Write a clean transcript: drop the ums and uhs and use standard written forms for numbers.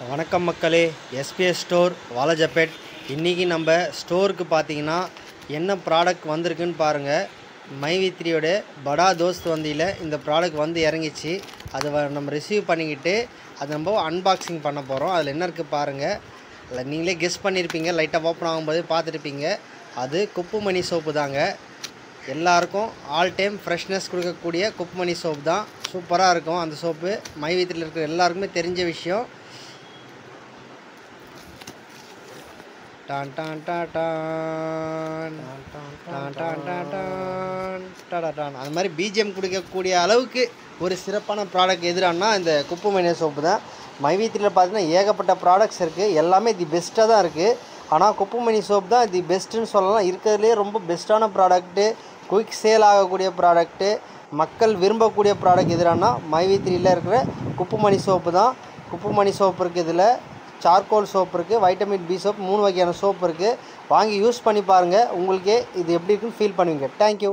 வணக்கம் மக்களே, SBS store Walajapet. இன்றைக்கி நம்ம ஸ்டோருக்கு பார்த்தீங்கன்னா என்ன ப்ராடக்ட் வந்திருக்குன்னு பாருங்கள். மைவி3யோட படா தோஸ்த் வந்தியில் இந்த ப்ராடக்ட் வந்து இறங்கிச்சு. அதை நம்ம ரிசீவ் பண்ணிக்கிட்டு அதை நம்ம அன்பாக்சிங் பண்ண போகிறோம். அதில் என்ன இருக்குது பாருங்கள். அதில் நீங்களே கெஸ் பண்ணியிருப்பீங்க, லைட்டாக ஓப்பன் ஆகும்போது பார்த்துருப்பீங்க. அது குப்புமணி சோப்பு தாங்க. எல்லாருக்கும் ஆல் டைம் ஃப்ரெஷ்னஸ் கொடுக்கக்கூடிய குப்புமணி சோப்பு தான். சூப்பராக இருக்கும் அந்த சோப்பு. மைவி3யில் இருக்கிற எல்லாருக்குமே தெரிஞ்ச விஷயம். டான் டான் டான் டான் டான் டான் டான் டான் அது மாதிரி பிஜிஎம் கொடுக்கக்கூடிய அளவுக்கு ஒரு சிறப்பான ப்ராடக்ட் எதிரானா இந்த குப்புமணி சோப்பு தான். மைவி3யில் பார்த்தீங்கன்னா ஏகப்பட்ட ப்ராடக்ட்ஸ் இருக்குது. எல்லாமே தி பெஸ்ட்டாக தான் இருக்குது. ஆனால் குப்புமணி சோப் தான் தி பெஸ்ட்டுன்னு சொல்லலாம். இருக்கிறதுலே ரொம்ப பெஸ்ட்டான ப்ராடக்ட்டு, குயிக் சேல் ஆகக்கூடிய ப்ராடக்ட்டு, மக்கள் விரும்பக்கூடிய ப்ராடக்ட் எதிரானா மைவி3யில் இருக்கிற குப்புமணி சோப்பு தான். குப்புமணி சோப்பு இருக்குது, இதில் சார்கோல் சோப் இருக்குது, வைட்டமின் பி சோப், 3 வகையான சோப் இருக்குது. வாங்கி யூஸ் பண்ணி பாருங்கள். உங்களுக்கே இது எப்படி இருக்குன்னு ஃபீல் பண்ணுவீங்க. தேங்க்யூ.